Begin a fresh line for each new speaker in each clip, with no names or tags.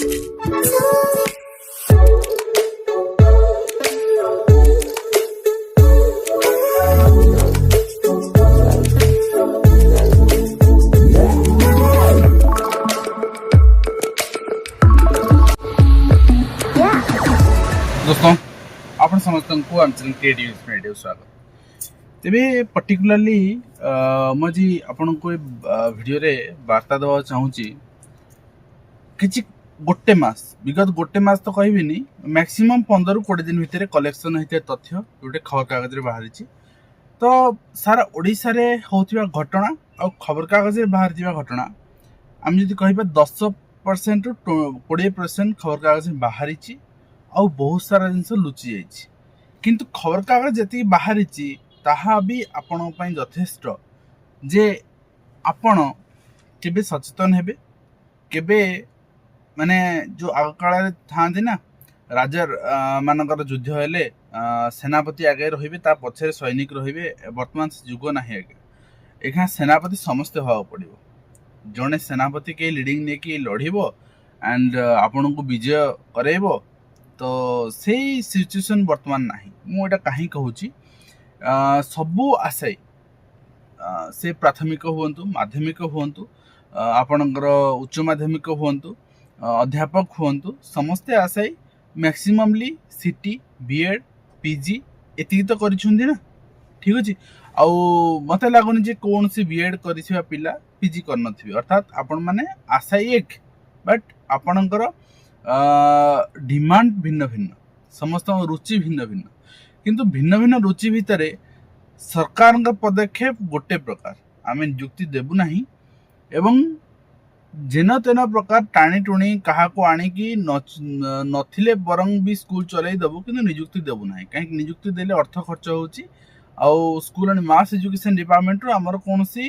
दोस्तों आपण समस्त को आंचलिक क्रिएटिव स्वागत तेरे पर्टिकुलरली मजी आपण को वीडियो रे वार्ता देवा चाहूची किछि गोटे मास विगत गोटे मास तो कहबिनी मैक्सिमम 15 ରୁ 20 दिन भितर कलेक्शन होते तथ्य गोटे खबर कागज रे बाहरी तो सारा ओडिसा रे होतिबा घटना और खबर कागज रे बाहर दिबा घटना हम जदि कहबा 10% ରୁ 20% खबर कागज रे बाहरी आउ बहुत सारा जिनस लुचि जाइछि किंतु खबर कागज जति बाहरी ताहा भी आपण पई यथेष्ट जे आपण केबे सचेतन हेबे केबे माने जो आगकाल थांती ना राजा मानकर युद्ध हेले सेनापति आगे रहिबे ता पछरे सैनिक रहिबे वर्तमान जुग नाही आगे एखा सेनापति समस्त होवा पड़िबो जने सेनापति के लीडिंग ने की लढिबो एंड आपण को विजय करेबो तो से सिचुएशन वर्तमान नाही मुझे कहीं कहूँ सबू आशय से प्राथमिक हुंतु माध्यमिक हुंतु आपणकर उच्च माध्यमिक हुंतु अध्यापक हुंतु समस्ते आशय मैक्सिममली सीटी बीएड पीजी एति तो करिछुंदी ना ठीक अछि आउ मते लागुनी जे कौन सी बीएड करिसिबा पिला पीजी करनथिबे अर्थात आपण माने आशय एक बट आपणकर डिमांड भिन्न भिन्न समस्त रुचि भिन्न भिन्न किंतु भिन्न भिन्न रुचि भितर सरकार का पदक्षेप गोटे प्रकार आम नियुक्ति देबू नहीं एवं जेन तेन प्रकार टाणी टुणी क्या आणिकी नथिले बरंग भी स्कूल चलाई देबू किंतु नियुक्ति देबू नहीं कहीं नियुक्ति देले अर्थ खर्च होची आउ school and mass education department रो हमर कोनसी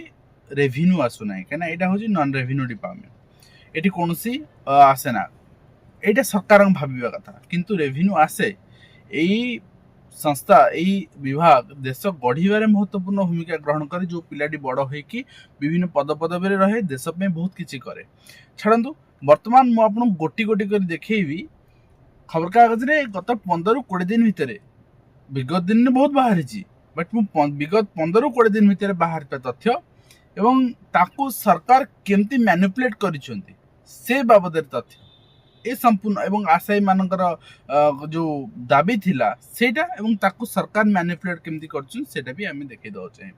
रेवेन्यू आसु नहीं कहीं एटा होची नॉन रेवेन्यू डिपार्टमेंट एटी कोनसी आसे ना एटा सरकार भाविबा कथा किंतु रेवेन्यू आसे एई संस्था एई विभाग देश गढ़िबारे महत्वपूर्ण भूमिका ग्रहण करे जो पिलाटी बड़ होइकी विभिन्न पद पदवी रहे देश में बहुत किछि करे छाड़ू वर्तमान मु आपन गोटी गोटी कर देखैबी खबर कागज रे गत 15 ରୁ 20 दिन भितर विगत दिन ने बहुत बाहरी बट मु विगत 15 ରୁ 20 दिन भितर बाहर तथ्य एवं ताकू सरकार केमती मैनिपुलेट करिसंती से बाबद तथ्य ए संपूर्ण एवं आशय मानकर जो दाबी थिला सेटा एवं ताकू सरकार मैनिपुलेट केमती करछन सेटा भी हमें देखे दो चाहे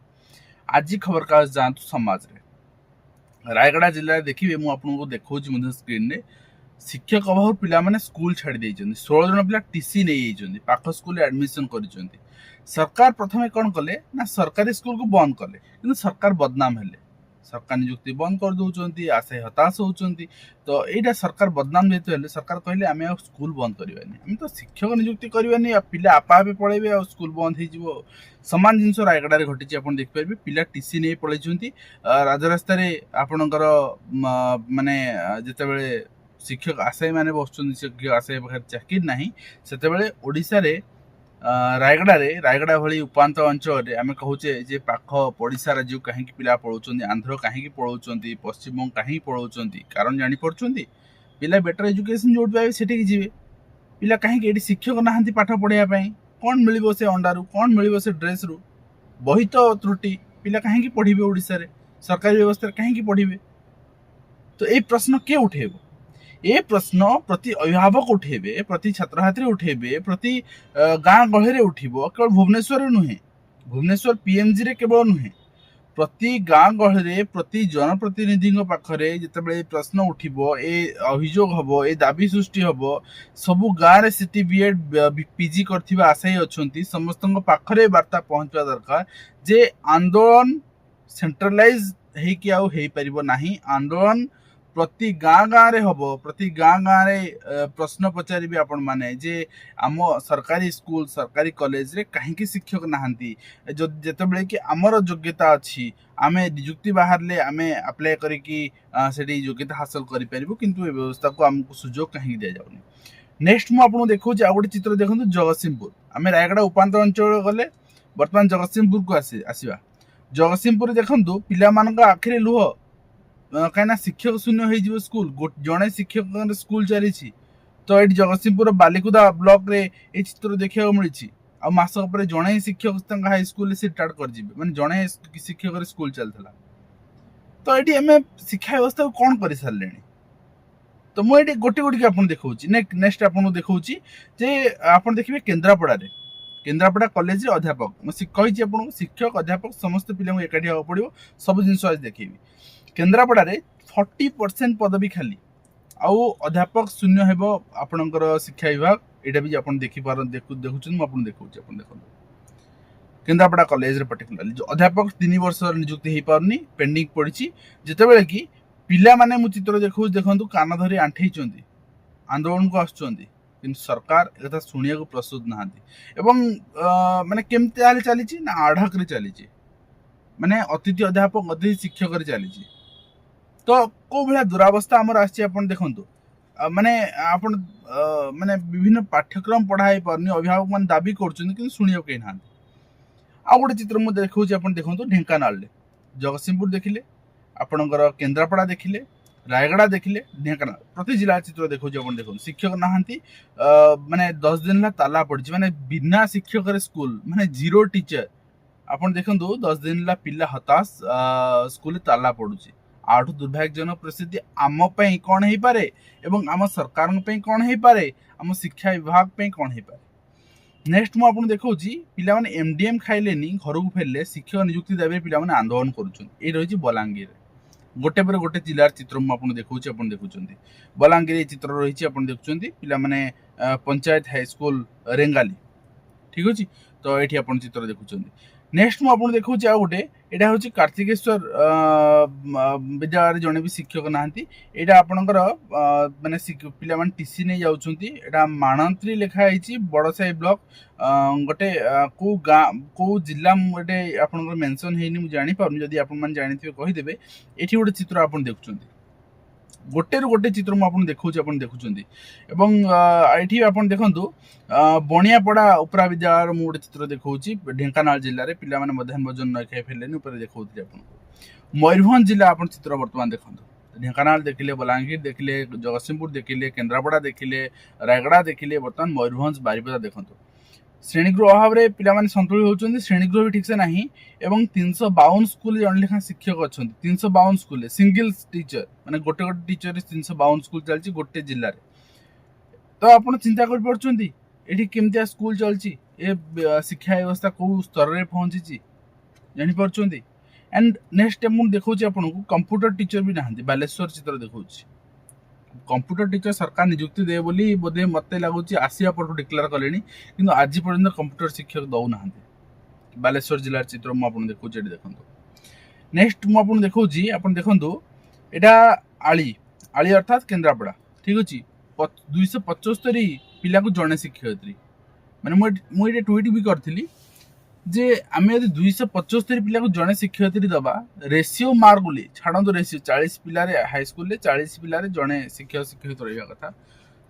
आज खबर कागज जानतु समाज रे रायगड़ा जिल्ला देखिबे मु आपन को देखौछि मुझे स्क्रीन रे शिक्षक अभाव पिला माने स्कूल छाड़ी देइछन्ती 16 जन पिला टीसी नै जाइछन्ती पाख स्कूल एडमिशन करिछन्ती सरकार प्रथमे कोन कले ना सरकारी स्कूल को बंद कले किंतु सरकार बदनाम हेले सरकार नियुक्ति बंद कर दौरान आशय हताश होती तो यहाँ सरकार बदनाम जेहेतु हेले सरकार कहले आम स्कूल बंद करवानी आम तो शिक्षक नियुक्ति करवानी पिला आपा आपे पलैबे आ स्कूल बंद हो सामान जिनस रायगड़ा देखिए आप देखिपारे पिला टीसी नहीं पलैंती राजरास्तार आपणकर माने जितेबाला शिक्षक आशय माने बसुं शिक्षक आशय पाखे चाकरी ना से ओडिशा रे रायगड़ा भली उपात अंचल आम कहूचे जे पाख पड़िशा राज्य कहीं पिला पढ़ाऊँ आंध्र कहीं पढ़ाऊँ पश्चिमबंग कहीं पढ़ाऊँ कारण जापी पिला बेटर एजुकेशन जो पाए से जी पिला कहीं शिक्षक ना पाठ पढ़ाई कौन मिल से अंडारू कौन मिल से ड्रेस रु बही तो त्रुटि पिला कहीं पढ़े ओडिशा रे सरकारी व्यवस्था कहीं पढ़े तो ये प्रश्न किए उठेब ये प्रश्न प्रति अभिभावक उठेबे प्रति छात्र छात्री उठेबे प्रति गाँ गहरे उठिबो केवल भुवनेश्वर नुहे भुवनेश्वर पीएमजी रे केवल नुहे प्रति गाँ गहरे प्रति जनप्रतिनिधि पाखरे जितेबाला प्रश्न उठिबो ए अभियोग हबो ए दाबी सृष्टि हबो सबु गाँ रे सीटी बीएड पीजी करथिबा आशय अछंती समस्तन पाखरे वार्ता पहुंचवा दरकार जे आंदोलन सेंट्रलाइज हे कि आउ हे परिबो नाही आंदोलन प्रति गाँ गाँ रे हबो प्रति गाँ गाँ रे प्रश्न पचारि आपण माने जे आम सरकारी स्कूल सरकारी कॉलेज रे कहीं शिक्षक नहांती जेतेबेले कि आमर योग्यता अच्छी आमे नियुक्ति बाहर ले आमे अप्लाई करिकी सेठी योग्यता हासिल करि परिबो किंतु व्यवस्था को हमको सुजोग कहीं दिया जाउनी नेक्स्ट मु आपन देखौ जे आ गोटे चित्र देखंतु जगतसिंहपुर आमे रायगड़ा उपांत अंचल गले वर्तमान जगतसिंहपुर को आसीबा जगतसिंहपुर देखंतु पिला मानका आखिरे लुह कहीं शिक्षक शून्य हो स्कूल जड़े शिक्षक स्कूल चली तो ये जगतसिंहपुर बालिकुदा ब्लॉक रे ये चित्र देखा मिली आ मास जड़े शिक्षक हाई स्कूल से रिटायर्ड कर मैंने जड़े शिक्षक स्कूल चलता तो ये आम शिक्षा व्यवस्था को कौन कर सारे तो मुझे गोटे गोटे आप देखा नेक्स्ट आपको देखा जे आप देखिए केन्द्रापड़ा कॉलेज अध्यापक कही आपको शिक्षक अध्यापक समस्त पिला एकाठी हाँ पड़ो सब जिन आज देखी केन्द्रापड़ा 40% पदवी खाली आउ अध्यापक शून्य हो आपणकर शिक्षा विभाग यहाँ भी आप देखिपार देखुँ मुझे देखा केन्द्रापड़ा कॉलेज पर्टिकुलरली जो अध्यापक 3 वर्ष नियुक्ति हो पारनी पेंडिंग पड़ी जितेबाला कि पिला माने मु चित्र देखो देखु कान धरी आंठे आंदोलन को आसुँच सरकार एक शुणा को प्रस्तुत ना माने केमती चली ना आढ़क चली माने अतिथि अध्यापक अतिथि शिक्षक चली तो कौ भाया दुरावस्था आमर आसपन देखु माने आपण माने विभिन्न पाठ्यक्रम पढ़ाई पारनी अभिभावक मान दाबी कर शुणा कहीं ना आउ गोटे चित्र मुझे देखा देखो ढेंकानाल जगतसिंहपुर देखिले आपणकर केन्द्रापड़ा देखिले रायगड़ा देखिले ढेंकानाल प्रति जिला चित्र देखो देखो शिक्षक नहांती माने 10 दिन ला ताला पड़ी माने बिना शिक्षक स्कूल माने जीरो टीचर आपन देखंतु 10 दिन ला पिला हताश स्कूल ताला पड़ुची आठु दुर्भाग्यजनक परिस्थिति आम पई कोन हे पारे एवं आम सरकार पई कोन हे पारे आम शिक्षा विभाग पई कोन हे पारे नेक्स्ट मुझे आपको देखा पिला माने एमडीएम खाइले घर को फेरले शिक्षक नियुक्ति दाबी पिला माने आंदोलन कर रही बलांगीर गोटे पर गोटे जिलार चित्र मुझे देखा देखुं बलांगीर चित्र रही देखुं पिला माने पंचायत हाई स्कूल रेंगाली ठीक अच्छे तो ये आप चित्र देखुं नेक्स्ट मुझे देखा आ गोटे यहाँ हूँ कार्तिकेश्वर विद्यालय जड़े भी शिक्षक नहांती यहाँ आपणकर माने पिला माने टीसी नहीं जाऊँगी माणंत्री लिखाई बड़साई ब्लॉक गोटे को गाँ को जिला गोटे आपंकर मेंशन है मुझे जापर जदि आप जानते कहीदेवे ये गोटे चित्र आप देखुं गोटे रु गोटे चित्र मुझे देखुँ देखुं ये आप देखु बणियापड़ा उपरा विद्यालय मुझे गोटे चित्र देखा ढेंकानाल जिले में पिला माने मध्याह्न भोजन न खाई फेरले देखा आपको मयूरभंज जिला आप चित्र बर्तमान देखो ढेंकानाल देखिले बलांगीर देखिले जगतसिंहपुर देखिले केन्द्रापड़ा देखिले रायगड़ा देखिले बर्तमान मयूरभंज बारिपदा देखो श्रेणीगृह अभाव में पिला माने संतुलित होचंदी श्रेणीगृह भी ठीक से नहीं एवं 352 स्कूल जन लेखा शिक्षक अच्छा 352 स्कूल सिंगल टीचर माने गोटे गोटे टीचर 352 स्कूल चलती गोटे जिले में तो आप चिंता कर पार्टी ये केमतिया स्कूल चलती ए शिक्षा व्यवस्था कौ स्तर में पहुंची जापर एंड नेक्स्ट मुझे देखा आपको कंप्यूटर टीचर भी ना बालेश्वर चित्र देखा कंप्यूटर टीचर सरकार नियुक्ति दे बोली बोधे मत लगुच आसिया पटू डिक्लेयर कले कि आज पर्यटन कंप्यूटर शिक्षक दौना बालेश्वर जिलार चित्र मुझे देखा देखो नेक्स्ट मुझे देखा आप देखु यहाँ आली आली अर्थात केन्द्रापड़ा ठीक अच्छे 275 पिला को जड़े शिक्षयित्री मैंने मुझे ट्वीट भी करी जे आम यदि 275 पिला को जड़े शिक्षयित्री दबा रेसीओ मार्क बोली छाड़ू रेसीओ 40 पिलारे हाई स्कूल 40 पिलारे जड़े शिक्षक शिक्षयित्री रहा कथा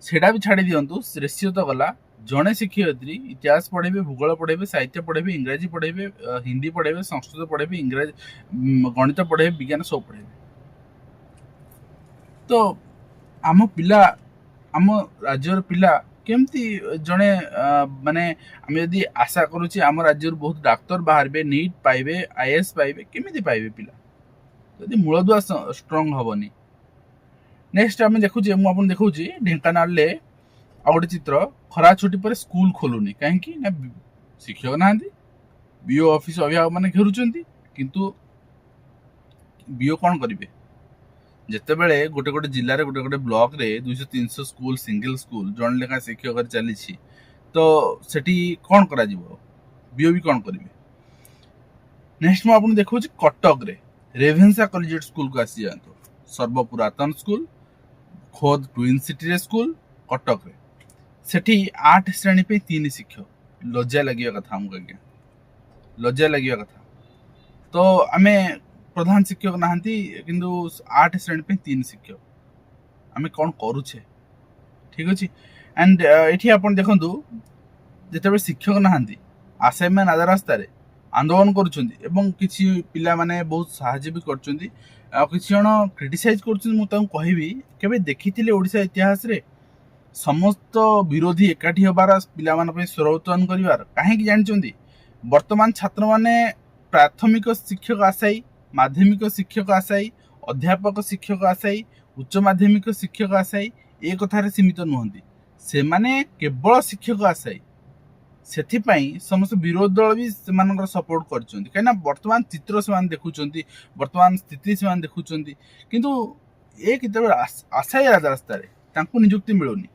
सेटा भी छाड़ी दिंतु रेसीओ तो गला जड़े शिक्षयित्री इतिहास पढ़ेबे भूगोल पढ़ेबे साहित्य पढ़ेबे इंग्राजी पढ़ेबे हिंदी पढ़ेबे संस्कृत पढ़ेबे इंग्राजी गणित पढ़ेबे विज्ञान सब पढ़ेबे तो आम पिला आम राज्यर पिला केमती जड़े माने आम यदि आशा करुचे आम राज्य बहुत डाक्तर बाहर नीट पाइबे आईएएस पाइबे केमिति पाइबे पिला यदि मूलदुआ स्ट्रंग हेनी नेक्स्ट आम देखुचे मुझे देखा ढेंकानाल आ गोटे चित्र खरा छुट्टी पर स्कूल खोलुनी कहीं ना शिक्षक ना बीओ ऑफिस अभिभावक मैंने घेरुंट किंतु बीओ कौन करेंगे जितेबले गोटे गोटे जिले गोटे गोटे ब्लॉक रे 200-300 स्कूल सिंगल स्कूल जन लेखा शिक्षक चली तो सेठी कौन करा बीओ भी कौन करेंगे नेक्स्ट मुझे आपको देखा कटक रे रेभेन्सा कॉलेजिएट स्कूल को आसी जातु सर्वपुरातन स्कूल खोद ट्विन सिटी स्कूल कटक रे सेठी 8 श्रेणी पे 3 शिक्षक लज्जा लगे कथा आमको आज्ञा लज्जा लगे कथा तो आम प्रधान शिक्षक नहांती किंतु 8 श्रेणी पे 3 शिक्षक आम कौन करुचे ठीक अच्छे एंड ये आप देखु जिते शिक्षक नहांती असाइनमेंट आधा रास्तार आंदोलन करुँच पिला माने बहुत साहाय्य भी कर किसी जन क्रिटिसाइज करी केबे देखी ओडिशा इतिहास रे समस्त विरोधी एकाठी होबार पिला स्वर उत्तोलन कर कहीं जानते वर्तमान छात्र माने प्राथमिक शिक्षक आशायी माध्यमिक शिक्षक आशायी अध्यापक शिक्षक आशायी उच्च माध्यमिक शिक्षक आशायी ए कथार सीमित नुहति से माने केवल शिक्षक आशायी से समस्त विरोध दल भी से सपोर्ट कर वर्तमान चित्र से देखुं वर्तमान स्थिति से देखुं किंतु ये केते आशायी राजरास्तार निजुक्ति मिलूनी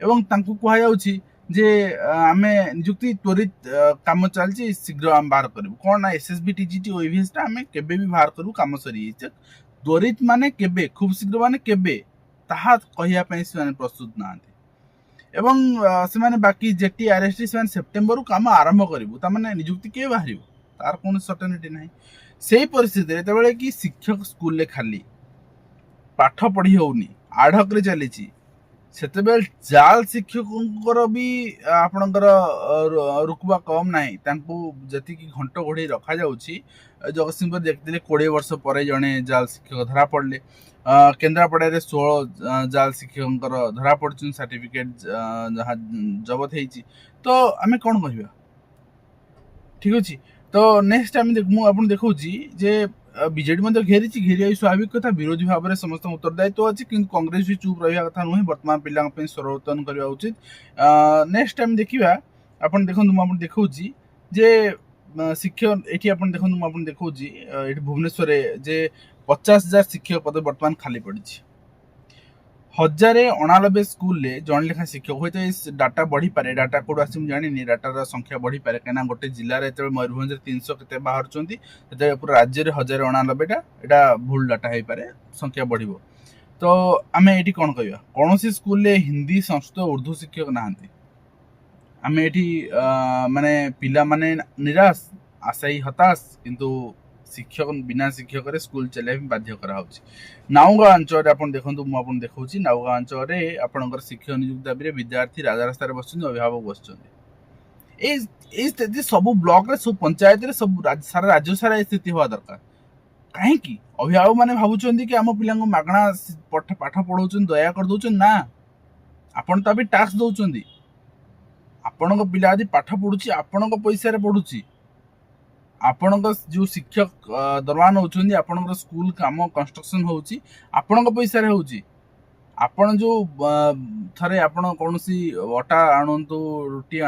एवं कहुच्छी जे आम निजुक्ति त्वरित काम चलती शीघ्र आम बाहर करूँ कौन ना एसएसबी टीजीटी ओईवीएस आम केबे भी बाहर करूँ कम सरी त्वरित माने केबे खूब शीघ्र माने केबे ताहा कहिया से प्रस्तुत ना एवं से बाकी जेटी आरएसटी से सेप्टेम्बर काम आरंभ करूँ निजुक्ति के बाहर तार कौन सर्टेनिटी ना से परिस्थिति जो कि शिक्षक स्कूल खाली पाठ पढ़ी होनी आढ़क चली से जाल शिक्षकों भी आपणकर रुकवा कम ना जी घंट घोड़े रखा जगतसिंहपुर देखते 20 वर्ष पर जड़े जाल शिक्षक धरा पड़े केन्द्रापड़ा 16 जाल शिक्षकों धरा पड़ सर्टिफिकेट जहाँ जबत होती तो आम कौन कह ठीक अच्छे तो नेक्स्ट टाइम मुझे देखा जे बीजेडी घेरी स्वाभाविक कथा विरोधी भाव में समस्त उत्तरदायित्व अच्छी कि कांग्रेस भी चुप रहा कथा नुहे वर्तमान पिला स्वर उत्तोलन करवा उचित नेक्स्ट टाइम देखा आपन देखो मुझे देखा जे शिक्षक ये देखो देखा ये भुवनेश्वर जे 50,000 शिक्षक पद वर्तमान खाली पड़ी 1089 स्कूल जन लेखा शिक्षक हो डाटा बढ़ी पारे डाटा कौट आस जानी डाटार संख्या बढ़ी पारे कहीं गोटे जिले में मयूरभंज 300 के बाहर पूरा राज्य में 1089 यहाँ भूल डाटा हो पारे संख्या बढ़ तो आम ये कौन कह कौन स्कूल हिंदी संस्कृत उर्दू शिक्षक ना आम ये माने पिला माने निराश आशायी हताश किंतु शिक्षक बिना शिक्षक स्कूल चलने बाध्य कराऊँ नाउगाँ अंचल आप देखो मुझे देखा नाउगाँ अंचल आपंकर शिक्षक नियुक्ति दाबी विद्यार्थी राजरास्त बस अभिभावक बस स्थिति सब ब्लॉक रे सब पंचायत रे सब सारा राज्य सारा स्थिति हुआ दरकार कहीं अभिभावक मैंने भावुं कि आम पिला मागणा पाठ पढ़ाऊँ दया कर दौन ना आपन तो टैक्स दौरान आपण पिला यदि पाठ पढ़ुची आपण पैसा पढ़ुची आपण जो शिक्षक दरमा नौकरी आपण स्कूल काम कंस्ट्रक्शन होची आपण पैसा होची आपण जो थरे आपण कौन अटा आणतु रुटी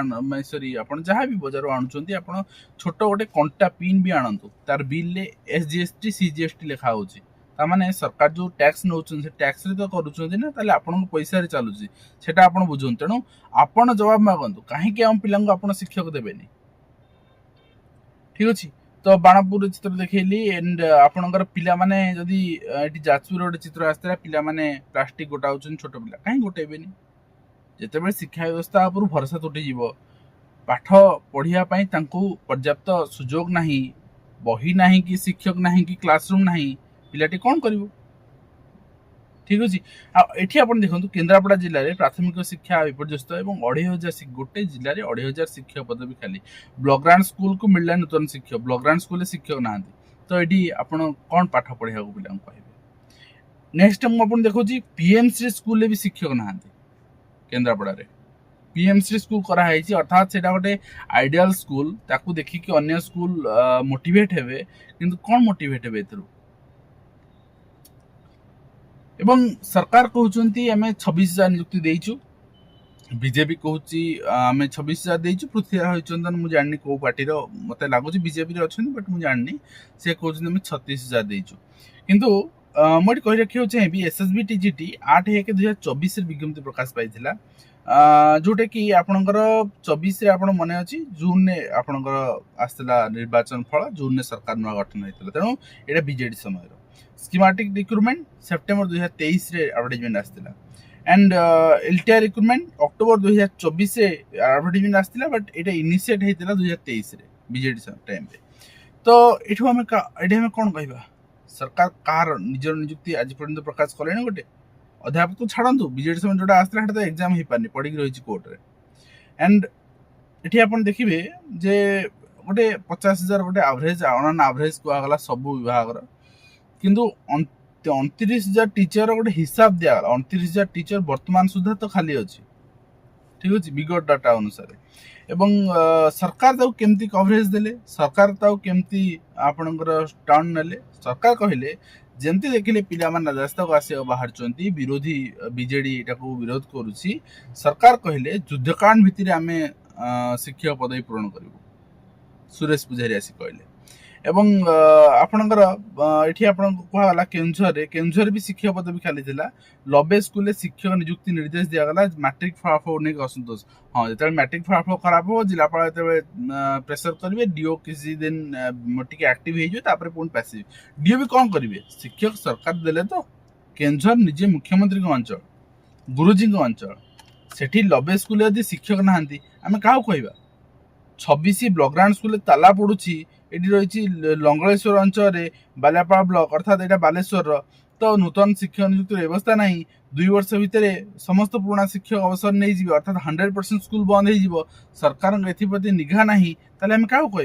सरी आपण जहाँ भी बजार आणुंट आपण छोट गोटे कंटा पिन भी आणतु तार बिल रे एसजीएसटी सीजीएसटी लिखा होची तामाने सरकार जो टैक्स नौचन से टैक्स रे तो करूचंती ना ताले आपण पैसा रे चालुची सेटा आपण बुझुन तेणु आपण जवाब मागंतु काहे के हम पिलांग आपण शिक्षक देबेनी ठीक अच्छे तो बाणपुर चित्र देखली एंड आपणकर पिला माने जदि ये जाजपुर गोटे चित्र आसला पिला माने प्लास्टिक गोटाऊँ छोट पिला कहीं गोटेबेनी जिते शिक्षा व्यवस्था उपर भरोसा तुटी पाठ पढ़ाई पर्याप्त सुजोग ना बही ना कि शिक्षक ना कि क्लासरूम ना पिलाटी कौन कर ठीक अच्छे ये आप देखो केन्द्रापड़ा जिले में प्राथमिक शिक्षा विपर्यस्त और 2,500 गोटे जिले में 2,500 शिक्षक पद भी खाली ब्लॉकग्रांट स्कूल को मिलला नूतन शिक्षक ब्लॉकग्रांट स्कूल शिक्षक ना तो ये आप कौन पाठ पढ़ा पिला कहे नेक्स्ट मुझे देखो पीएमसी स्कूल भी शिक्षक ना केन्द्रापड़ा पीएमसी स्कूल कराई अर्थात से गोटे आइडियल स्कूल ताकू देखिकी अन्य स्कूल मोटिवेट हेबे किंतु कौन मोटिवेट हेबे एथरू एवं सरकार कहते आम 26,000 नियुक्ति देचु बीजेपी कहूँ आम 26,000 देचु पृथ्वीराज हरिचंदन मुझे जानी कौ पार्टी मत लगुच बीजेपी अच्छे बट मुझे जानी से कहते आम 36,000 देचु किंतु मुझे कही रखा चाहिए एसएसबी टीजीटी 8/1/2024 विज्ञप्ति प्रकाश पाई जोटा कि आपणकर 24 आप मन अच्छी जून में आपणकर आसला निर्वाचन फल जून में सरकार नुआ गठन होता तेणु यहाँ बीजेडी समय स्कीमेटिक रिक्रुटमेंट सेप्टेम्बर 2023 रे एडवर्टाइजमेंट आसला एंड एलटीआर रिक्रुटमेंट अक्टोबर 2024 रे एडवर्टाइजमेंट आसला बट ये इनिशिएट होता 2023 रे बीजेडी टाइम पे तो ये आम कौन कहवा सरकार कहार निजर नियुक्ति आज पर्यंत प्रकाश कले गोटे अध्यापक तो छाड़ू बीजेडी समय जोटा आसला तो एग्जाम हो पारे पड़ी रही कोर्ट रे एंड ये आप देखिए जे गोटे 50,000 गोटे एवरेज ऑन एवरेज कहगला सब विभाग किंतु 29,000 टीचर गोटे हिसाब दिगला 29,000 टीचर वर्तमान सुधा तो खाली अच्छी ठीक अच्छे विगत डाटा अनुसार एवं सरकार ताऊ केमती कवरेज देले सरकार ताऊ केमती आपणकर टर्न नेले सरकार कहले जमती देखिले पिला माने रास्ता को आसे बाहर विरोधी बीजेडी एटा को विरोध करूची सरकार कहले युद्धकांड भितर आमे शिक्षक पदवी पूरण करिवो सुरेश पुजारी आसी कहले एवं आपणकर एठी आपण कहला केंझर भी शिक्षक पदवी खाली थिला लबे स्कूल शिक्षक नियुक्ति निर्देश दिया गला मैट्रिक फलाफल नहीं असंतोष हाँ जो मैट्रिक फलाफल खराब हो जिलापाल प्रेसर करेंगे डीओ किसी दिन टिके एक्टिव हो पुणी पैसिव डीओ भी कौन करेंगे शिक्षक सरकार देले तो केंझर निजे मुख्यमंत्री अंचल गुरुजी अंचल सेठी लबे स्कूल यदि शिक्षक नहांती आमे क्या कहवा 26 ब्लॉकग्राउंड स्कूल ताला पड़ुची एटी रही लंगलेश्वर अंचल बालियापाड़ ब्लॉक अर्थात यहाँ बालेश्वर तो नूतन शिक्षक नियुक्ति व्यवस्था ना 2 वर्ष भितर समस्त पुराना शिक्षक अवसर नहीं जी अर्थात 100% स्कूल बंद हो सरकार एप्रति निघा ना आम क्या कहवा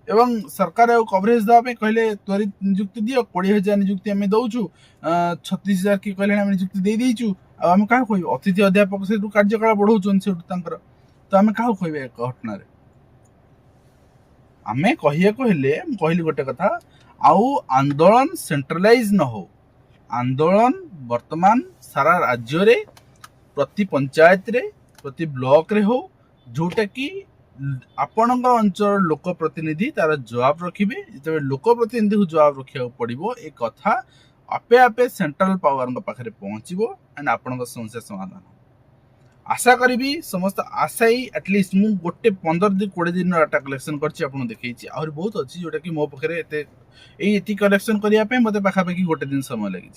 एवं सरकार कवरेज देवाई कहले त्वरित नियुक्ति दियो 20,000 नियुक्ति आम दौचु 36,000 कि कहले आम नियुक्ति दे देचु आम क्या कह अतिथि अध्यापक से कार्यकाल बढ़ाऊन से तो आम क्या कह घटना आमे कहली गोटे कथा आउ आंदोलन सेंट्रलाइज न हो आंदोलन वर्तमान सारा राज्य रे प्रति पंचायत रे प्रति ब्लॉक रे हो जोटा कि आपण अंचल लोक प्रतिनिधि तार जवाब रखिबे जो लोक प्रतिनिधि को जवाब रखा पड़ो ए कथा आपे आपे सेंट्रल पावर पाखे पहुँचो एंड आपण समस्या समाधान आशा करी समस्त आशाई एटलिस्ट मु गोटे 15-20 दिन डाटा कलेक्शन करछि आपन देखैछि और बहुत अच्छी जोटा कि मो पाखे एति कलेक्शन करने मत पाखापाखि गोटे दिन समय लगी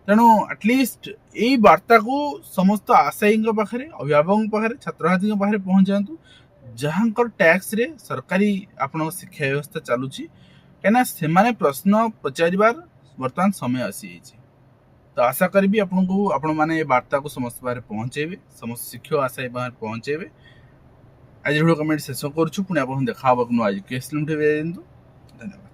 तेणु एटलिस्ट यही वार्ता को समस्त आशायी पाखे अभिभावक पाखे छात्र छात्री पाखे पहुँचातु जहाँ टैक्स रे सरकारी आपण शिक्षा व्यवस्था चलुची कहीं से प्रश्न पचार बर्तमान समय आसी तो आशा करी आपण मैंने वार्ता को समस्त बाहर पहुँचे समस्त शिक्षक आशा बाहर पहुँचे आज वीडियो कमेंट शेष करुँ पुणी आप देखा आज धन्यवाद।